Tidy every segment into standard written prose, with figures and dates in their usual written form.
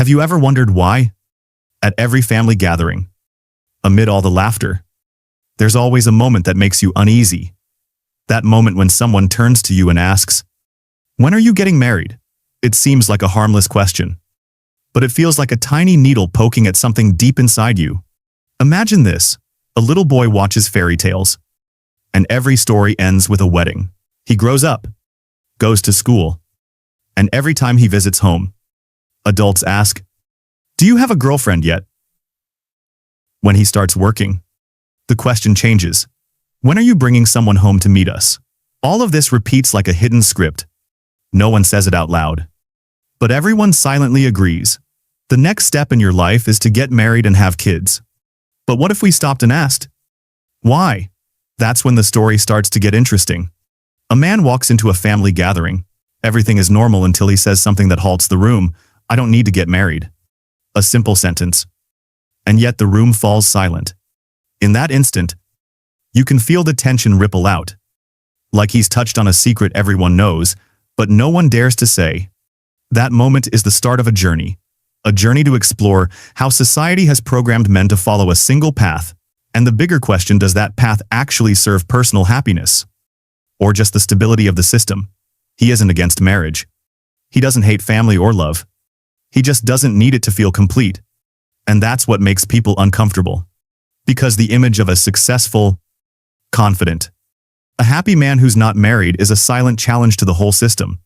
Have you ever wondered why? At every family gathering, amid all the laughter, there's always a moment that makes you uneasy. That moment when someone turns to you and asks, "When are you getting married?" It seems like a harmless question, but it feels like a tiny needle poking at something deep inside you. Imagine this. A little boy watches fairy tales, and every story ends with a wedding. He grows up, goes to school, and every time he visits home, adults ask, "Do you have a girlfriend yet?" When he starts working, the question changes. "When are you bringing someone home to meet us?" All of this repeats like a hidden script. No one says it out loud, but everyone silently agrees. The next step in your life is to get married and have kids. But what if we stopped and asked, why? That's when the story starts to get interesting. A man walks into a family gathering. Everything is normal until he says something that halts the room. "I don't need to get married." A simple sentence. And yet the room falls silent. In that instant, you can feel the tension ripple out. Like he's touched on a secret everyone knows, but no one dares to say. That moment is the start of a journey to explore how society has programmed men to follow a single path. And the bigger question, does that path actually serve personal happiness? Or just the stability of the system? He isn't against marriage. He doesn't hate family or love. He just doesn't need it to feel complete. And that's what makes people uncomfortable. Because the image of a successful, confident, a happy man who's not married is a silent challenge to the whole system.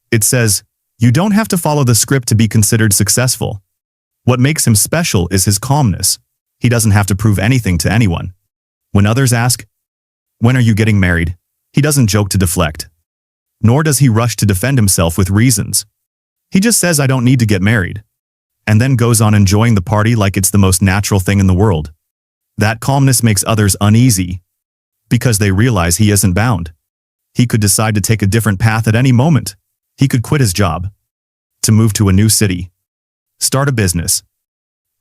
It says, you don't have to follow the script to be considered successful. What makes him special is his calmness. He doesn't have to prove anything to anyone. When others ask, "When are you getting married?" he doesn't joke to deflect. Nor does he rush to defend himself with reasons. He just says, "I don't need to get married," and then goes on enjoying the party like it's the most natural thing in the world. That calmness makes others uneasy, because they realize he isn't bound. He could decide to take a different path at any moment. He could quit his job, to move to a new city, start a business,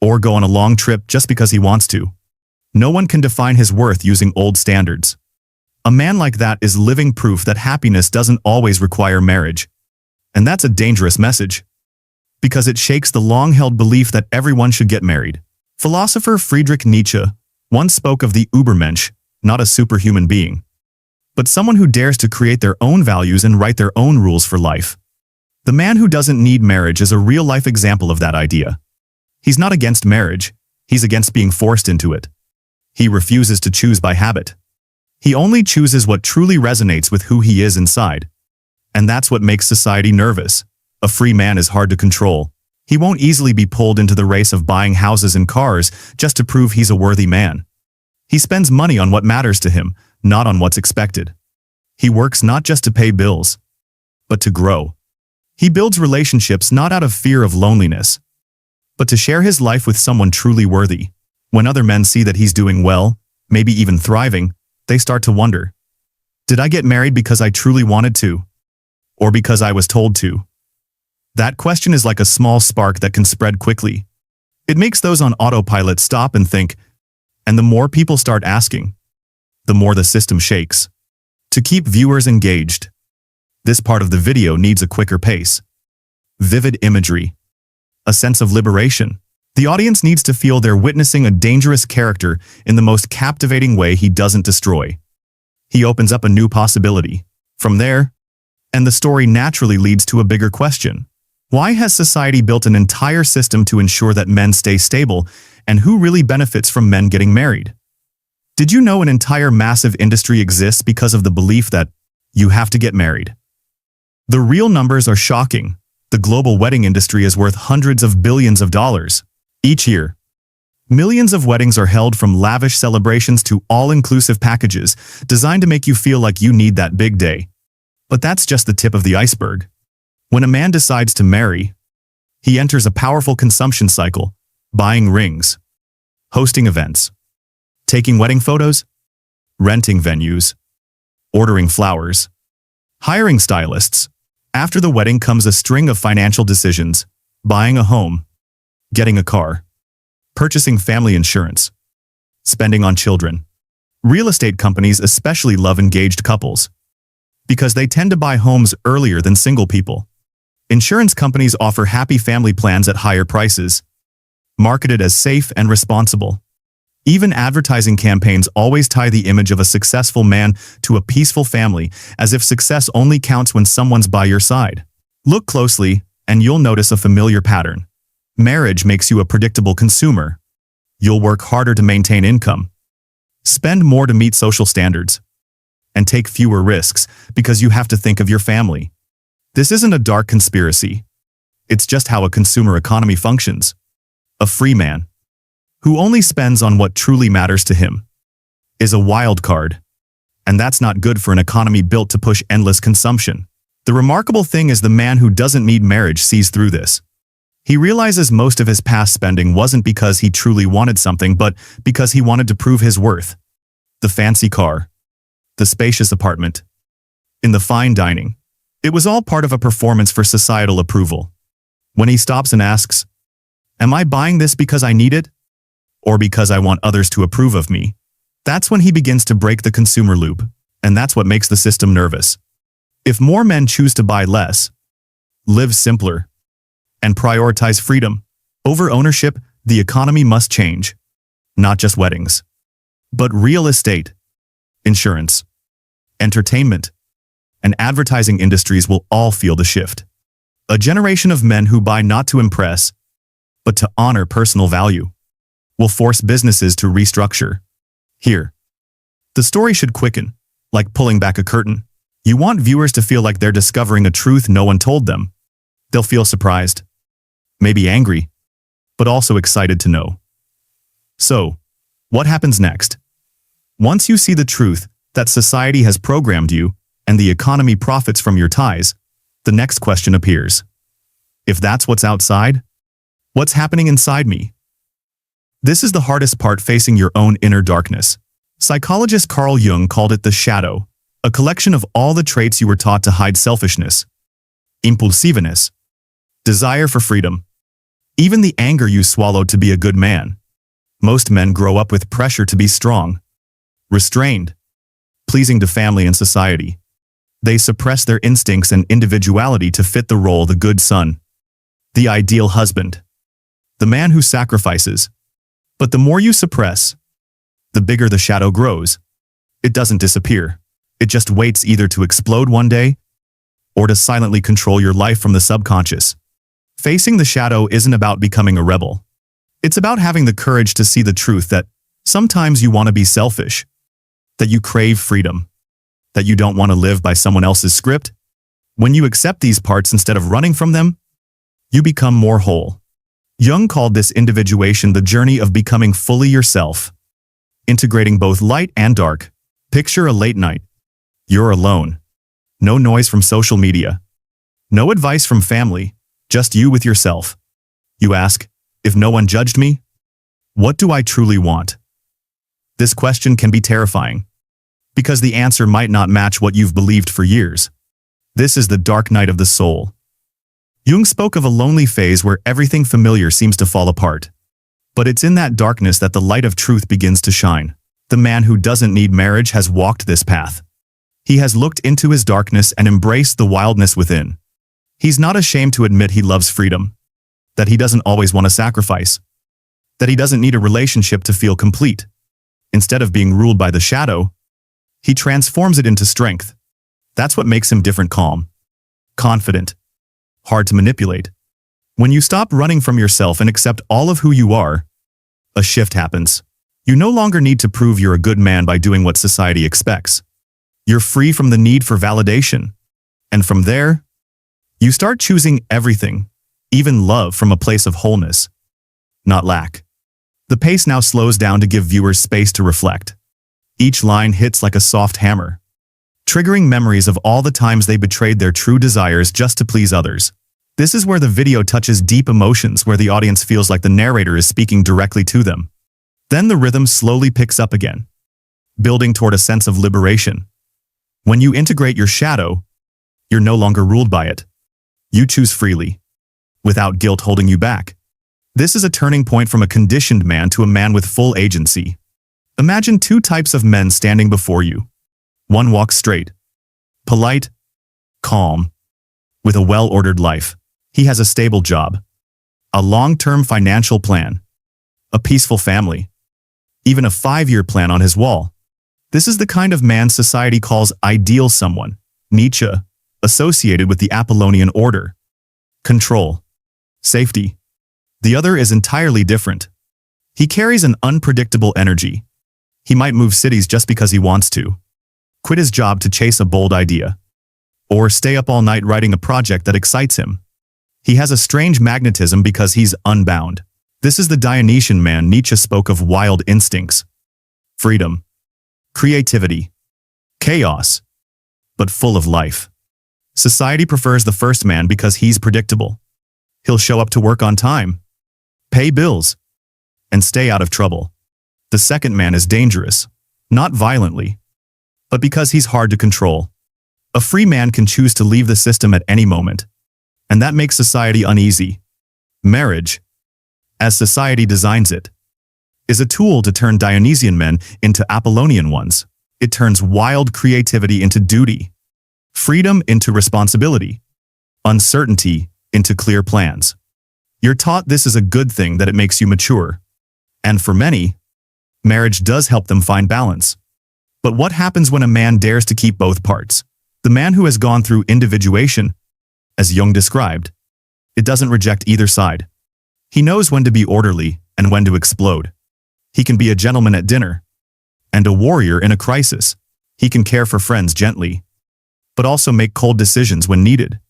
or go on a long trip just because he wants to. No one can define his worth using old standards. A man like that is living proof that happiness doesn't always require marriage. And that's a dangerous message, because it shakes the long-held belief that everyone should get married. Philosopher Friedrich Nietzsche once spoke of the Übermensch, not a superhuman being, but someone who dares to create their own values and write their own rules for life. The man who doesn't need marriage is a real-life example of that idea. He's not against marriage, he's against being forced into it. He refuses to choose by habit. He only chooses what truly resonates with who he is inside. And that's what makes society nervous. A free man is hard to control. He won't easily be pulled into the race of buying houses and cars just to prove he's a worthy man. He spends money on what matters to him, not on what's expected. He works not just to pay bills, but to grow. He builds relationships not out of fear of loneliness, but to share his life with someone truly worthy. When other men see that he's doing well, maybe even thriving, they start to wonder, did I get married because I truly wanted to? Or because I was told to? That question is like a small spark that can spread quickly. It makes those on autopilot stop and think, and the more people start asking, the more the system shakes. To keep viewers engaged, this part of the video needs a quicker pace. Vivid imagery. A sense of liberation. The audience needs to feel they're witnessing a dangerous character in the most captivating way he doesn't destroy. He opens up a new possibility. From there, and the story naturally leads to a bigger question. Why has society built an entire system to ensure that men stay stable, and who really benefits from men getting married? Did you know an entire massive industry exists because of the belief that you have to get married? The real numbers are shocking. The global wedding industry is worth hundreds of billions of dollars. Each year, millions of weddings are held, from lavish celebrations to all-inclusive packages designed to make you feel like you need that big day. But that's just the tip of the iceberg. When a man decides to marry, he enters a powerful consumption cycle, buying rings, hosting events, taking wedding photos, renting venues, ordering flowers, hiring stylists. After the wedding comes a string of financial decisions: buying a home, getting a car, purchasing family insurance, spending on children. Real estate companies especially love engaged couples, because they tend to buy homes earlier than single people. Insurance companies offer happy family plans at higher prices, marketed as safe and responsible. Even advertising campaigns always tie the image of a successful man to a peaceful family, as if success only counts when someone's by your side. Look closely, and you'll notice a familiar pattern. Marriage makes you a predictable consumer. You'll work harder to maintain income, spend more to meet social standards, and take fewer risks because you have to think of your family. This isn't a dark conspiracy. It's just how a consumer economy functions. A free man, who only spends on what truly matters to him, is a wild card. And that's not good for an economy built to push endless consumption. The remarkable thing is the man who doesn't need marriage sees through this. He realizes most of his past spending wasn't because he truly wanted something, but because he wanted to prove his worth. The fancy car, the spacious apartment, in the fine dining. It was all part of a performance for societal approval. When he stops and asks, "Am I buying this because I need it? Or because I want others to approve of me?" That's when he begins to break the consumer loop, and that's what makes the system nervous. If more men choose to buy less, live simpler, and prioritize freedom over ownership, the economy must change. Not just weddings, but real estate, insurance, entertainment, and advertising industries will all feel the shift. A generation of men who buy not to impress, but to honor personal value, will force businesses to restructure. Here, the story should quicken, like pulling back a curtain. You want viewers to feel like they're discovering a truth no one told them. They'll feel surprised, maybe angry, but also excited to know. So, what happens next? Once you see the truth that society has programmed you and the economy profits from your ties, the next question appears. If that's what's outside, what's happening inside me? This is the hardest part, facing your own inner darkness. Psychologist Carl Jung called it the shadow, a collection of all the traits you were taught to hide: selfishness, impulsiveness, desire for freedom, even the anger you swallowed to be a good man. Most men grow up with pressure to be strong, restrained, pleasing to family and society. They suppress their instincts and individuality to fit the role: the good son, the ideal husband, the man who sacrifices. But the more you suppress, the bigger the shadow grows. It doesn't disappear. It just waits, either to explode one day or to silently control your life from the subconscious. Facing the shadow isn't about becoming a rebel. It's about having the courage to see the truth that sometimes you want to be selfish, that you crave freedom, that you don't want to live by someone else's script. When you accept these parts instead of running from them, you become more whole. Jung called this individuation, the journey of becoming fully yourself, integrating both light and dark. Picture a late night. You're alone. No noise from social media. No advice from family. Just you with yourself. You ask, if no one judged me, what do I truly want? This question can be terrifying, because the answer might not match what you've believed for years. This is the dark night of the soul. Jung spoke of a lonely phase where everything familiar seems to fall apart. But it's in that darkness that the light of truth begins to shine. The man who doesn't need marriage has walked this path. He has looked into his darkness and embraced the wildness within. He's not ashamed to admit he loves freedom, that he doesn't always want to sacrifice, that he doesn't need a relationship to feel complete. Instead of being ruled by the shadow, he transforms it into strength. That's what makes him different: calm, confident, hard to manipulate. When you stop running from yourself and accept all of who you are, a shift happens. You no longer need to prove you're a good man by doing what society expects. You're free from the need for validation. And from there, you start choosing everything, even love, from a place of wholeness, not lack. The pace now slows down to give viewers space to reflect. Each line hits like a soft hammer, triggering memories of all the times they betrayed their true desires just to please others. This is where the video touches deep emotions, where the audience feels like the narrator is speaking directly to them. Then the rhythm slowly picks up again, building toward a sense of liberation. When you integrate your shadow, you're no longer ruled by it. You choose freely, without guilt holding you back. This is a turning point from a conditioned man to a man with full agency. Imagine two types of men standing before you. One walks straight, polite, calm, with a well-ordered life. He has a stable job, a long-term financial plan, a peaceful family, even a 5-year plan on his wall. This is the kind of man society calls ideal someone. Nietzsche, associated with the Apollonian order. Control. Safety. The other is entirely different. He carries an unpredictable energy. He might move cities just because he wants to, quit his job to chase a bold idea, or stay up all night writing a project that excites him. He has a strange magnetism because he's unbound. This is the Dionysian man. Nietzsche spoke of wild instincts, freedom, creativity, chaos, but full of life. Society prefers the first man because he's predictable. He'll show up to work on time, pay bills, and stay out of trouble. The second man is dangerous, not violently, but because he's hard to control. A free man can choose to leave the system at any moment, and that makes society uneasy. Marriage, as society designs it, is a tool to turn Dionysian men into Apollonian ones. It turns wild creativity into duty, freedom into responsibility, uncertainty into clear plans. You're taught this is a good thing, that it makes you mature. And for many, marriage does help them find balance. But what happens when a man dares to keep both parts? The man who has gone through individuation, as Jung described, it doesn't reject either side. He knows when to be orderly and when to explode. He can be a gentleman at dinner and a warrior in a crisis. He can care for friends gently, but also make cold decisions when needed.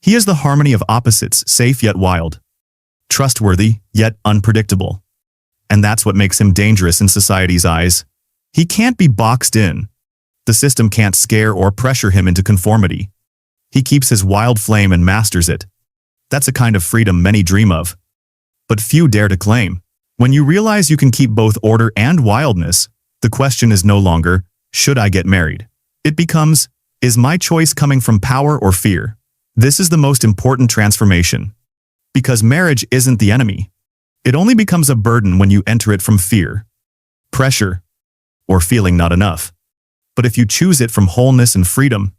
He is the harmony of opposites, safe yet wild, trustworthy yet unpredictable. And that's what makes him dangerous in society's eyes. He can't be boxed in. The system can't scare or pressure him into conformity. He keeps his wild flame and masters it. That's a kind of freedom many dream of, but few dare to claim. When you realize you can keep both order and wildness, the question is no longer, should I get married? It becomes, is my choice coming from power or fear? This is the most important transformation. Because marriage isn't the enemy. It only becomes a burden when you enter it from fear, pressure, or feeling not enough. But if you choose it from wholeness and freedom,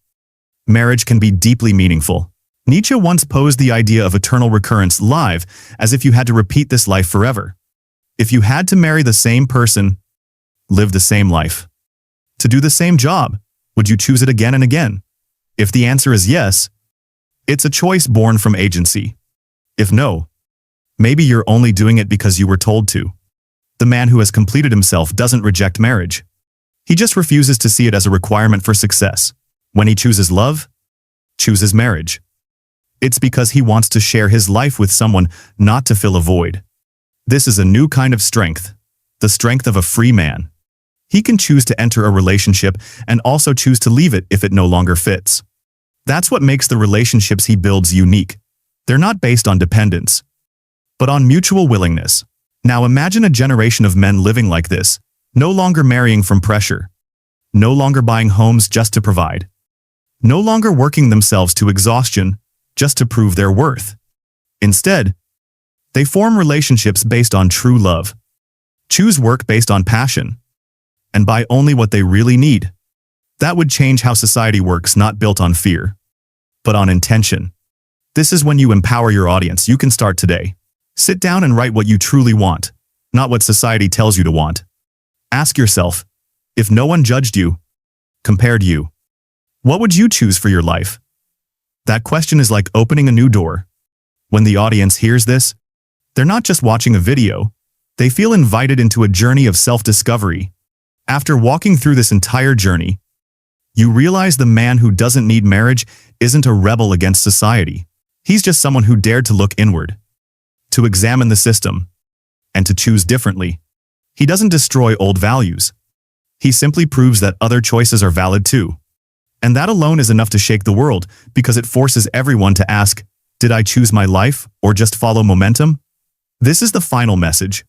marriage can be deeply meaningful. Nietzsche once posed the idea of eternal recurrence live, as if you had to repeat this life forever. If you had to marry the same person, live the same life, to do the same job, would you choose it again and again? If the answer is yes, it's a choice born from agency. If no, maybe you're only doing it because you were told to. The man who has completed himself doesn't reject marriage. He just refuses to see it as a requirement for success. When he chooses love, chooses marriage, it's because he wants to share his life with someone, not to fill a void. This is a new kind of strength, the strength of a free man. He can choose to enter a relationship and also choose to leave it if it no longer fits. That's what makes the relationships he builds unique. They're not based on dependence, but on mutual willingness. Now imagine a generation of men living like this, no longer marrying from pressure, no longer buying homes just to provide, no longer working themselves to exhaustion just to prove their worth. Instead, they form relationships based on true love, choose work based on passion, and buy only what they really need. That would change how society works, not built on fear, but on intention. This is when you empower your audience. You can start today. Sit down and write what you truly want, not what society tells you to want. Ask yourself, if no one judged you, compared you, what would you choose for your life? That question is like opening a new door. When the audience hears this, they're not just watching a video, they feel invited into a journey of self-discovery. After walking through this entire journey, you realize the man who doesn't need marriage isn't a rebel against society. He's just someone who dared to look inward, to examine the system, and to choose differently. He doesn't destroy old values. He simply proves that other choices are valid too. And that alone is enough to shake the world, because it forces everyone to ask, did I choose my life or just follow momentum? This is the final message.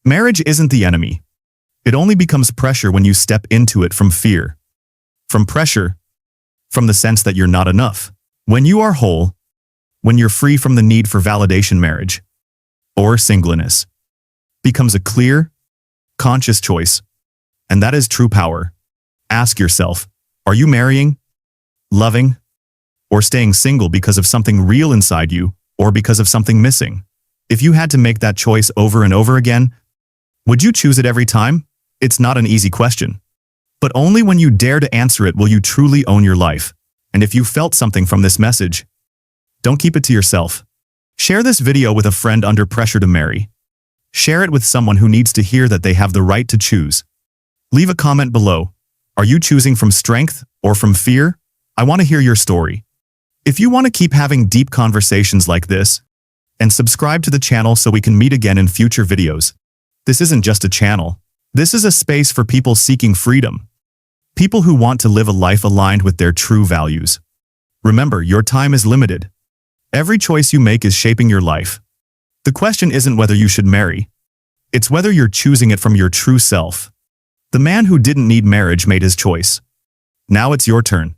Marriage isn't the enemy. It only becomes pressure when you step into it from fear, from pressure, from the sense that you're not enough. When you are whole, when you're free from the need for validation, marriage, or singleness, becomes a clear, conscious choice. And that is true power. Ask yourself, are you marrying, loving, or staying single because of something real inside you, or because of something missing? If you had to make that choice over and over again, would you choose it every time? It's not an easy question. But only when you dare to answer it will you truly own your life. And if you felt something from this message, don't keep it to yourself. Share this video with a friend under pressure to marry. Share it with someone who needs to hear that they have the right to choose. Leave a comment below. Are you choosing from strength or from fear? I want to hear your story. If you want to keep having deep conversations like this, and subscribe to the channel so we can meet again in future videos. This isn't just a channel. This is a space for people seeking freedom. People who want to live a life aligned with their true values. Remember, your time is limited. Every choice you make is shaping your life. The question isn't whether you should marry. It's whether you're choosing it from your true self. The man who didn't need marriage made his choice. Now it's your turn.